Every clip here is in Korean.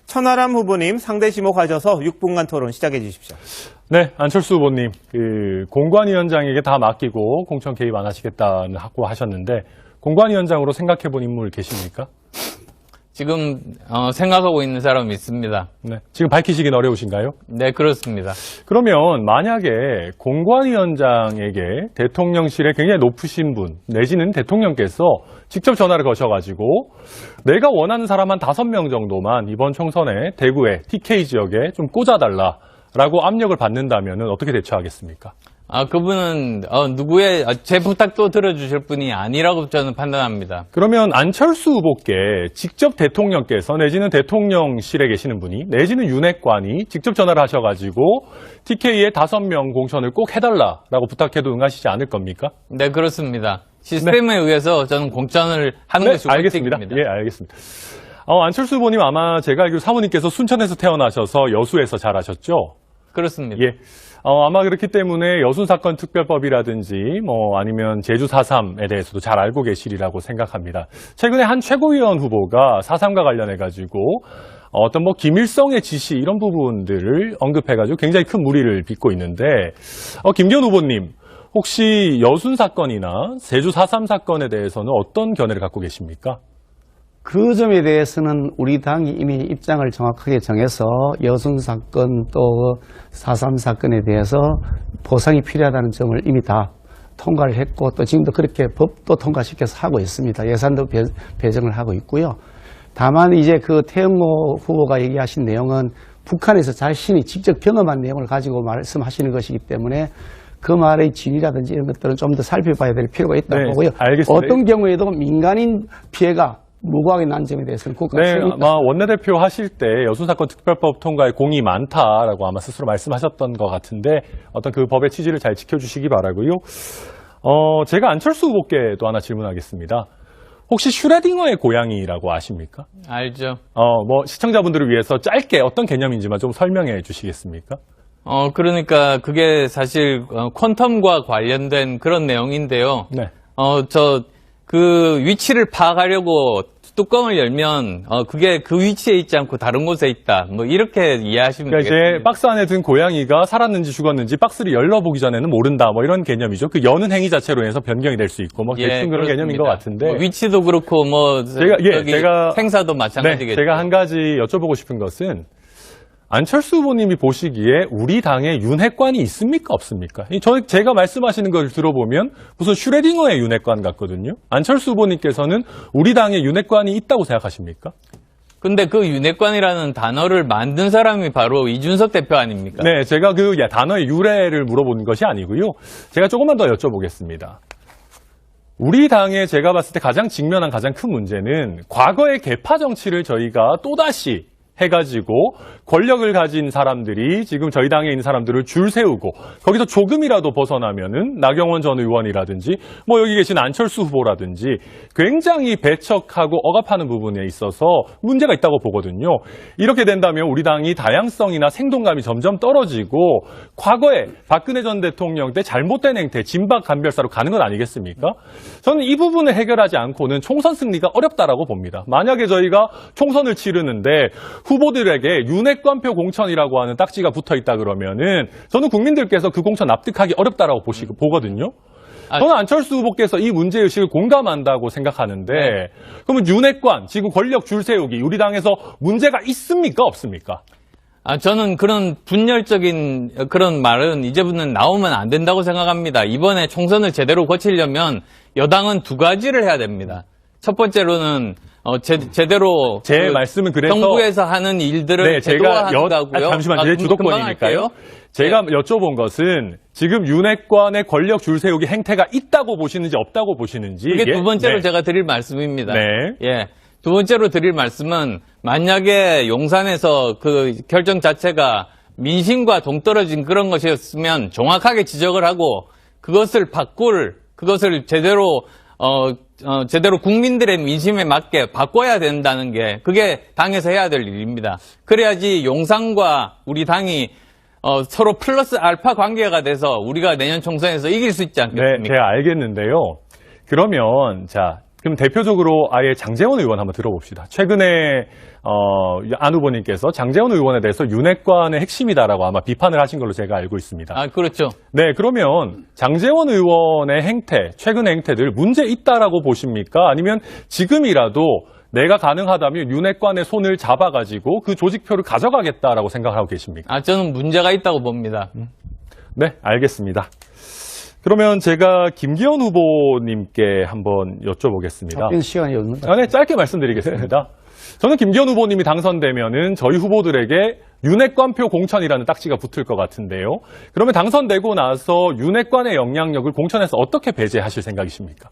천하람 후보님 상대 심호 가져서 6분간 토론 시작해 주십시오. 네, 안철수 후보님, 공관위원장에게 다 맡기고 공천 개입 안 하시겠다고 하셨는데 공관위원장으로 생각해본 인물 계십니까? 지금 생각하고 있는 사람이 있습니다. 네, 지금 밝히시긴 어려우신가요? 네, 그렇습니다. 그러면 만약에 공관위원장에게 대통령실에 굉장히 높으신 분 내지는 대통령께서 직접 전화를 거셔가지고 내가 원하는 사람 한 5명 정도만 이번 총선에 대구에 TK 지역에 좀 꽂아달라라고 압력을 받는다면 어떻게 대처하겠습니까? 그분은 누구의 제 부탁도 들어주실 분이 아니라고 저는 판단합니다. 그러면 안철수 후보께 직접 대통령께서 내지는 대통령실에 계시는 분이 내지는 윤핵관이 직접 전화를 하셔가지고 TK의 5명 공천을 꼭 해달라라고 부탁해도 응하시지 않을 겁니까? 네, 그렇습니다. 시스템에 의해서 저는 공천을 하는 것이 알겠습니다. 원칙입니다. 예, 알겠습니다. 안철수 후보님 아마 제가 알기로 사모님께서 순천에서 태어나셔서 여수에서 자라셨죠? 그렇습니다. 예. 아마 그렇기 때문에 여순사건 특별법이라든지 아니면 제주 4.3에 대해서도 잘 알고 계시리라고 생각합니다. 최근에 한 최고위원 후보가 4.3과 관련해가지고 어떤 김일성의 지시 이런 부분들을 언급해가지고 굉장히 큰 물의를 빚고 있는데 김기현 후보님 혹시 여순사건이나 제주 4.3 사건에 대해서는 어떤 견해를 갖고 계십니까? 그 점에 대해서는 우리 당이 이미 입장을 정확하게 정해서 여순 사건 또 4.3 사건에 대해서 보상이 필요하다는 점을 이미 다 통과를 했고 또 지금도 그렇게 법도 통과시켜서 하고 있습니다. 예산도 배정을 하고 있고요. 다만 이제 그 태영호 후보가 얘기하신 내용은 북한에서 자신이 직접 경험한 내용을 가지고 말씀하시는 것이기 때문에 그 말의 진위라든지 이런 것들은 좀 더 살펴봐야 될 필요가 있다고 보고요. 알겠습니다. 어떤 경우에도 민간인 피해가 무고하게 난 점에 대해서는 네, 아마 원내대표 하실 때 여순사건 특별법 통과에 공이 많다라고 아마 스스로 말씀하셨던 것 같은데 어떤 그 법의 취지를 잘 지켜주시기 바라고요. 제가 안철수 후보께 또 하나 질문하겠습니다. 혹시 슈레딩어의 고양이라고 아십니까? 알죠. 시청자분들을 위해서 짧게 어떤 개념인지만 좀 설명해 주시겠습니까? 그러니까 그게 사실 퀀텀과 관련된 그런 내용인데요. 네. 그 위치를 파악하려고 뚜껑을 열면 그게 그 위치에 있지 않고 다른 곳에 있다. 이렇게 이해하시면 그러니까 되겠습니다. 이제 박스 안에 든 고양이가 살았는지 죽었는지 박스를 열어보기 전에는 모른다. 이런 개념이죠. 그 여는 행위 자체로 인해서 변경이 될 수 있고 대충 그런 개념인 것 같은데. 위치도 그렇고 제가 생사도 마찬가지겠죠. 네, 제가 한 가지 여쭤보고 싶은 것은 안철수 후보님이 보시기에 우리 당에 윤핵관이 있습니까 없습니까? 제가 말씀하시는 걸 들어보면 무슨 슈레딩어의 윤핵관 같거든요. 안철수 후보님께서는 우리 당에 윤핵관이 있다고 생각하십니까? 근데 그 윤핵관이라는 단어를 만든 사람이 바로 이준석 대표 아닙니까? 네, 제가 그 단어의 유래를 물어본 것이 아니고요. 제가 조금만 더 여쭤보겠습니다. 우리 당에 제가 봤을 때 가장 직면한 가장 큰 문제는 과거의 계파 정치를 저희가 또다시 해가지고 권력을 가진 사람들이 지금 저희 당에 있는 사람들을 줄 세우고 거기서 조금이라도 벗어나면은 나경원 전 의원이라든지 여기 계신 안철수 후보라든지 굉장히 배척하고 억압하는 부분에 있어서 문제가 있다고 보거든요. 이렇게 된다면 우리 당이 다양성이나 생동감이 점점 떨어지고 과거에 박근혜 전 대통령 때 잘못된 행태, 진박 간별사로 가는 건 아니겠습니까? 저는 이 부분을 해결하지 않고는 총선 승리가 어렵다라고 봅니다. 만약에 저희가 총선을 치르는데 후보들에게 윤핵관표 공천이라고 하는 딱지가 붙어있다 그러면은 저는 국민들께서 그 공천 납득하기 어렵다라고 보거든요. 저는 안철수 후보께서 이 문제의식을 공감한다고 생각하는데 그러면 윤핵관, 지금 권력 줄 세우기 우리 당에서 문제가 있습니까 없습니까? 저는 그런 분열적인 그런 말은 이제부터는 나오면 안 된다고 생각합니다. 이번에 총선을 제대로 거치려면 여당은 2가지를 해야 됩니다. 첫 번째로는 제대로 제 말씀은 그래서 정부에서 하는 일들을 제가 제도화하고요. 잠시만 제 주도권이니까요. 제가 여쭤본 것은 지금 윤핵관의 권력 줄 세우기 행태가 있다고 보시는지 없다고 보시는지 이게 두 번째로 제가 드릴 말씀입니다. 네. 예. 두 번째로 드릴 말씀은 만약에 용산에서 그 결정 자체가 민심과 동떨어진 그런 것이었으면 정확하게 지적을 하고 그것을 제대로 국민들의 민심에 맞게 바꿔야 된다는 게 그게 당에서 해야 될 일입니다. 그래야지 용산과 우리 당이 서로 플러스 알파 관계가 돼서 우리가 내년 총선에서 이길 수 있지 않겠습니까? 네, 제가 알겠는데요. 그러면 그럼 대표적으로 아예 장제원 의원 한번 들어봅시다. 최근에 안 후보님께서 장제원 의원에 대해서 윤핵관의 핵심이다라고 아마 비판을 하신 걸로 제가 알고 있습니다. 아, 그렇죠. 네, 그러면 장제원 의원의 행태, 최근의 행태들 문제 있다라고 보십니까? 아니면 지금이라도 내가 가능하다면 윤핵관의 손을 잡아가지고 그 조직표를 가져가겠다라고 생각하고 계십니까? 아, 저는 문제가 있다고 봅니다. 네, 알겠습니다. 그러면 제가 김기현 후보님께 한번 여쭤보겠습니다. 답변 시간이 없는가? 네, 짧게 말씀드리겠습니다. 저는 김기현 후보님이 당선되면은 저희 후보들에게 윤핵관표 공천이라는 딱지가 붙을 것 같은데요. 그러면 당선되고 나서 윤핵관의 영향력을 공천에서 어떻게 배제하실 생각이십니까?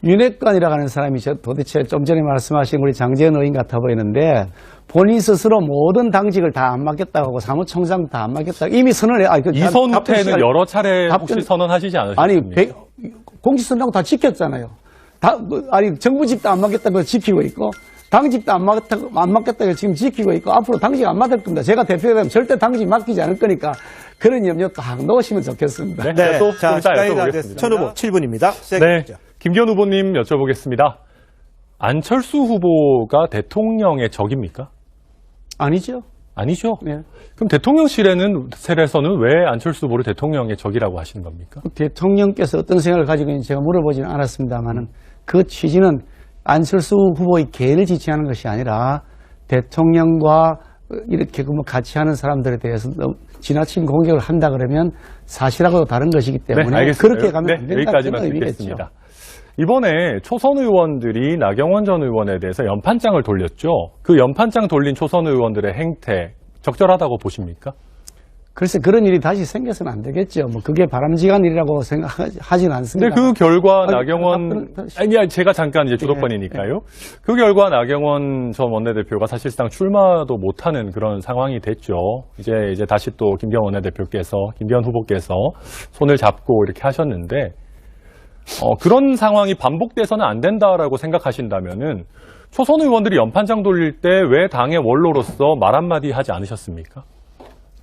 윤핵관이라고 하는 사람이 도대체 좀 전에 말씀하신 우리 장제원 의원 같아 보이는데 본인 스스로 모든 당직을 다 안 맡겠다고 하고 사무총장 다 안 맡겠다고 이미 선언을 이선 후퇴는 여러 차례 혹시 선언하시지 않으셨습니까? 아니 공직선언하고 다 지켰잖아요. 아니 정부직도 안 맡겠다는 걸 지키고 있고 당직도 안 맡겠다고 지금 지키고 있고 앞으로 당직 안 맡을 겁니다. 제가 대표되면 절대 당직 맡기지 않을 거니까 그런 염려 딱 넣으시면 좋겠습니다. 네, 네, 또 자, 이따 시간이 다 됐습니다. 여쭤보겠습니다. 천 후보 7분입니다. 네, 시작해주죠. 김기현 후보님 여쭤보겠습니다. 안철수 후보가 대통령의 적입니까? 아니죠. 아니죠. 네. 그럼 대통령실에서는 왜 안철수 후보를 대통령의 적이라고 하시는 겁니까? 대통령께서 어떤 생각을 가지고 있는지 제가 물어보지는 않았습니다만은 그 취지는 안철수 후보의 개를 지지하는 것이 아니라 대통령과 이렇게 같이 하는 사람들에 대해서 지나친 공격을 한다 그러면 사실하고도 다른 것이기 때문에 네, 알겠습니다. 그렇게 가면 안 네, 된다. 여기까지만 듣겠습니다. 이번에 초선 의원들이 나경원 전 의원에 대해서 연판장을 돌렸죠. 그 연판장 돌린 초선 의원들의 행태 적절하다고 보십니까? 글쎄 그런 일이 다시 생겨서는 안 되겠죠. 뭐 그게 바람직한 일이라고 생각하지는 않습니다. 근데 그 결과 아니, 나경원 아니 제가 잠깐 이제 주도권이니까요. 그 결과 나경원 전 원내대표가 사실상 출마도 못하는 그런 상황이 됐죠. 이제 다시 또 김기현 원내대표께서 김기현 후보께서 손을 잡고 이렇게 하셨는데 그런 상황이 반복돼서는 안 된다라고 생각하신다면은 초선 의원들이 연판장 돌릴 때 왜 당의 원로로서 말 한마디 하지 않으셨습니까?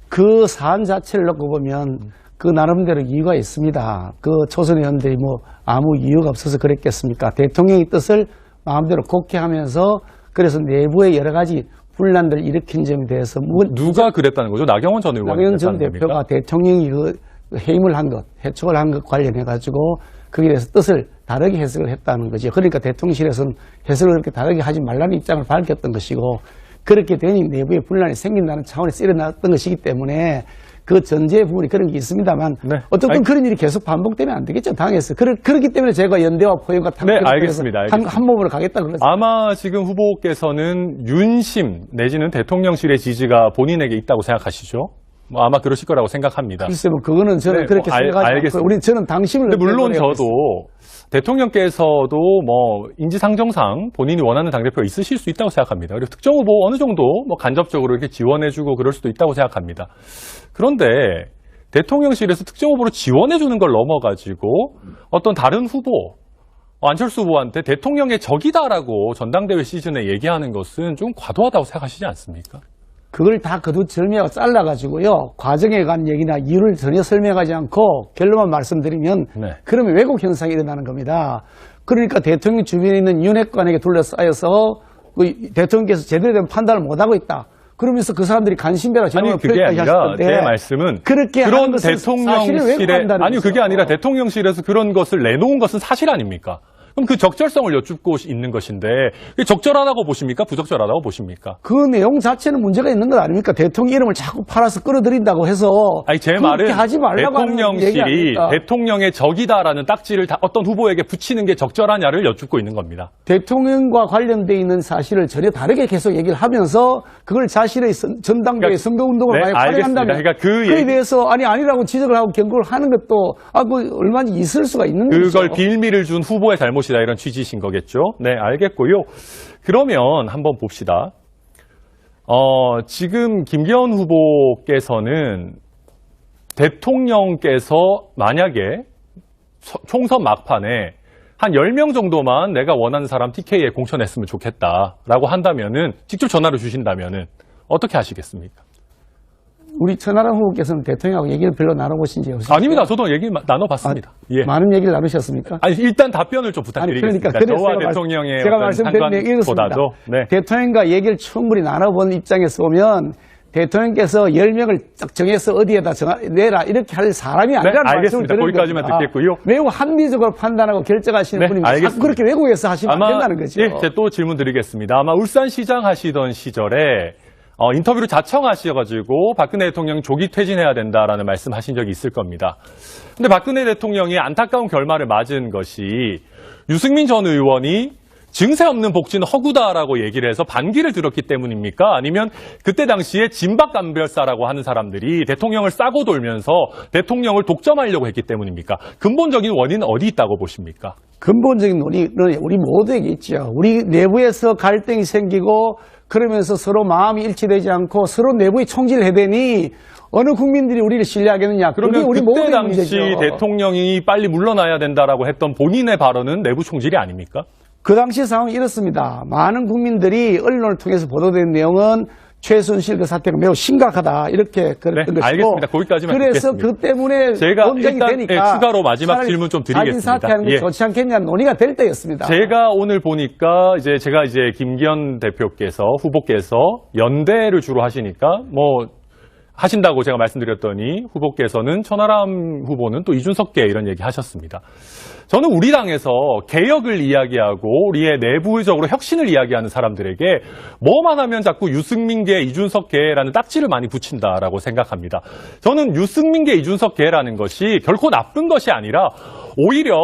그 사안 자체를 놓고 보면 그 나름대로 이유가 있습니다. 그 초선 의원들이 뭐 아무 이유가 없어서 그랬겠습니까? 대통령의 뜻을 마음대로 곡해하면서 그래서 내부에 여러 가지 분란들을 일으킨 점에 대해서 누가 그랬다는 거죠? 나경원 전 의원이 나경원 전 그랬다는 대표가 겁니까? 대통령이 그 해임을 한 것, 해촉을 한 것 관련해 가지고 거기에 대해서 뜻을 다르게 해석을 했다는 거죠. 그러니까 대통령실에서는 해석을 그렇게 다르게 하지 말라는 입장을 밝혔던 것이고 그렇게 되니 내부에 분란이 생긴다는 차원에서 일어났던 것이기 때문에 그 전제 부분이 그런 게 있습니다만 네. 어쨌든 그런 일이 계속 반복되면 안 되겠죠. 당에서. 그렇기 때문에 제가 연대와 포용과 네, 알겠습니다. 한 몸으로 가겠다고 그러죠. 아마 지금 후보께서는 윤심 내지는 대통령실의 지지가 본인에게 있다고 생각하시죠? 뭐 아마 그러실 거라고 생각합니다. 글쎄 뭐 그거는 저는 네, 그렇게 생각하지 알겠습니다. 않고 저는 당심을 근데 물론 내보내고 저도 대통령께서도 뭐 인지상정상 본인이 원하는 당대표가 있으실 수 있다고 생각합니다. 그리고 특정 후보 어느 정도 뭐 간접적으로 이렇게 지원해주고 그럴 수도 있다고 생각합니다. 그런데 대통령실에서 특정 후보를 지원해주는 걸 넘어가지고 어떤 다른 후보, 안철수 후보한테 대통령의 적이다라고 전당대회 시즌에 얘기하는 것은 좀 과도하다고 생각하시지 않습니까? 그걸 다 거두절미하고 잘라가지고요. 과정에 관한 얘기나 이유를 전혀 설명하지 않고 결론만 말씀드리면 네. 그러면 왜곡 현상이 일어나는 겁니다. 그러니까 대통령 주변에 있는 윤핵관에게 둘러싸여서 그 대통령께서 제대로 된 판단을 못하고 있다. 그러면서 그 사람들이 간신배라 아니 제목을 그게 아니라 표현하셨던데 제 말씀은 그렇게 그런 하는 것은 사실을 대통령실에 왜곡한다는 아니 그게 거죠. 아니라 대통령실에서 그런 것을 내놓은 것은 사실 아닙니까? 그럼 그 적절성을 여쭙고 있는 것인데 그게 적절하다고 보십니까? 부적절하다고 보십니까? 그 내용 자체는 문제가 있는 것 아닙니까? 대통령 이름을 자꾸 팔아서 끌어들인다고 해서 아니 제 그렇게 말은 하지 말라고 하는 얘기 대통령실이 아닙니까? 대통령의 적이다라는 딱지를 어떤 후보에게 붙이는 게 적절하냐를 여쭙고 있는 겁니다. 대통령과 관련되어 있는 사실을 전혀 다르게 계속 얘기를 하면서 그걸 자신의 전당대회 그러니까, 선거운동을 네, 많이 활용한다면 알겠습니다. 그러니까 그 그에 얘기- 대해서 아니라고 지적을 하고 경고를 하는 것도 뭐 얼마나 있을 수가 있는 그걸 거죠. 빌미를 준 후보의 잘못이다 이런 취지이신 거겠죠? 네, 알겠고요. 그러면 한번 봅시다. 지금 김기현 후보께서는 대통령께서 만약에 총선 막판에 한 10명 정도만 내가 원하는 사람 TK에 공천했으면 좋겠다라고 한다면은 직접 전화를 주신다면은 어떻게 하시겠습니까? 우리 천하람 후보께서는 대통령하고 얘기를 별로 나눠보신지 없으세요? 아닙니다. 저도 얘기 나눠봤습니다. 예. 많은 얘기를 나누셨습니까? 아니, 일단 답변을 좀 부탁드리겠습니다. 그러니까 저와 제가 대통령의 제가 어떤 말씀드린 게 이렇습니다. 상관보다도 네. 대통령과 얘기를 충분히 나눠본 입장에서 보면 대통령께서 10명을 딱 정해서 어디에다 내라 이렇게 할 사람이 아니라는 말씀을 알겠습니다. 드리는 거기까지만 겁니다. 듣겠고요. 매우 합리적으로 판단하고 결정하시는 네, 분이 자꾸 알겠습니다. 그렇게 외국에서 하시면 안 된다는 거죠. 예, 제가 또 질문 드리겠습니다. 아마 울산시장 하시던 시절에 인터뷰를 자청하셔가지고 박근혜 대통령이 조기 퇴진해야 된다라는 말씀하신 적이 있을 겁니다. 근데 박근혜 대통령이 안타까운 결말을 맞은 것이 유승민 전 의원이 증세 없는 복지는 허구다라고 얘기를 해서 반기를 들었기 때문입니까? 아니면 그때 당시에 진박감별사라고 하는 사람들이 대통령을 싸고 돌면서 대통령을 독점하려고 했기 때문입니까? 근본적인 원인은 어디 있다고 보십니까? 근본적인 논의는 우리 모두에게 있죠. 우리 내부에서 갈등이 생기고 그러면서 서로 마음이 일치되지 않고 서로 내부에 총질을 해대니 어느 국민들이 우리를 신뢰하겠느냐. 그게 그러면 우리 그때 모두의 당시 문제죠. 대통령이 빨리 물러나야 된다라고 했던 본인의 발언은 내부 총질이 아닙니까? 그 당시 상황이 이렇습니다. 많은 국민들이 언론을 통해서 보도된 내용은 최순실 그 사태가 매우 심각하다 이렇게 그랬던 것이고 알겠습니다. 거기까지만 그래서 듣겠습니다. 그 때문에 제가 논쟁이 일단 되니까 추가로 마지막 차라리 질문 좀 드리겠습니다. 자진 사퇴하는 게 예. 좋지 않겠냐는 논의가 될 때였습니다. 제가 오늘 보니까 제가 김기현 대표께서 후보께서 연대를 주로 하시니까 하신다고 제가 말씀드렸더니 후보께서는 천하람 후보는 또 이준석계 이런 얘기 하셨습니다. 저는 우리 당에서 개혁을 이야기하고 우리의 내부적으로 혁신을 이야기하는 사람들에게 뭐만 하면 자꾸 유승민계, 이준석계라는 딱지를 많이 붙인다라고 생각합니다. 저는 유승민계, 이준석계라는 것이 결코 나쁜 것이 아니라 오히려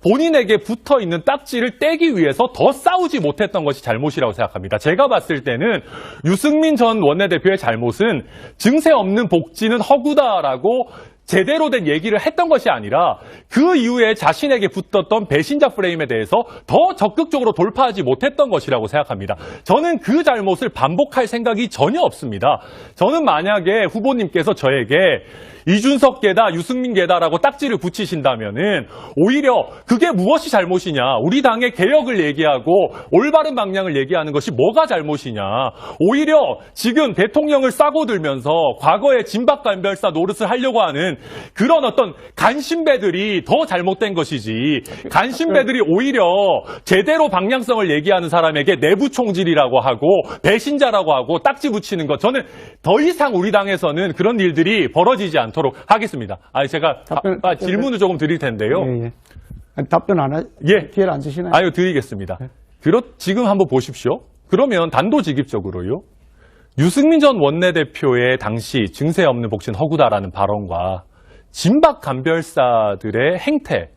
본인에게 붙어있는 딱지를 떼기 위해서 더 싸우지 못했던 것이 잘못이라고 생각합니다. 제가 봤을 때는 유승민 전 원내대표의 잘못은 증세 없는 복지는 허구다라고 제대로 된 얘기를 했던 것이 아니라 그 이후에 자신에게 붙었던 배신자 프레임에 대해서 더 적극적으로 돌파하지 못했던 것이라고 생각합니다. 저는 그 잘못을 반복할 생각이 전혀 없습니다. 저는 만약에 후보님께서 저에게 이준석계다, 유승민계다라고 딱지를 붙이신다면은 오히려 그게 무엇이 잘못이냐, 우리 당의 개혁을 얘기하고 올바른 방향을 얘기하는 것이 뭐가 잘못이냐, 오히려 지금 대통령을 싸고 들면서 과거의 진박감별사 노릇을 하려고 하는 그런 어떤 간신배들이 더 잘못된 것이지, 간신배들이 오히려 제대로 방향성을 얘기하는 사람에게 내부 총질이라고 하고 배신자라고 하고 딱지 붙이는 것, 저는 더 이상 우리 당에서는 그런 일들이 벌어지지 않도록 하겠습니다. 제가 질문을 조금 드릴 텐데요. 예. 아니, 답변 안 기회를 안 주시나요? 드리겠습니다. 지금 한번 보십시오. 그러면 단도직입적으로요. 유승민 전 원내대표의 당시 증세 없는 복지는 허구다라는 발언과 진박 감별사들의 행태,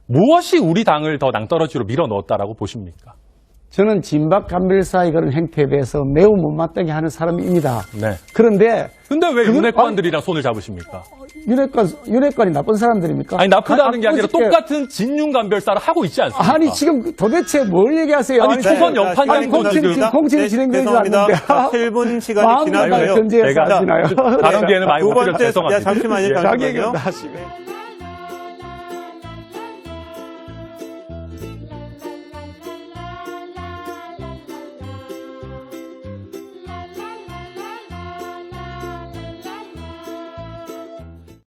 무엇이 우리 당을 더 낭떠러지로 밀어넣었다라고 보십니까? 저는 진박 감별사의 그런 행태에 대해서 매우 못마땅해 하는 사람입니다. 네. 그런데 왜 윤핵관들이랑 손을 잡으십니까? 윤핵관이 나쁜 사람들입니까? 아니, 나쁘다는 게 아니라 어떻게- 똑같은 진윤 감별사를 하고 있지 않습니까? 아니 지금 도대체 뭘 얘기하세요? 아니, 초선 연판 아니, 공천이 진행되지 죄송합니다. 않는데 7분 시간이 마음이 지났고요. 견제해서 제가 하시나요? 다른 기회는 많이 두 못 드려서 번째, 죄송합니다. 잠시만요. 자기 잠시만요. 얘기를 다 하시네.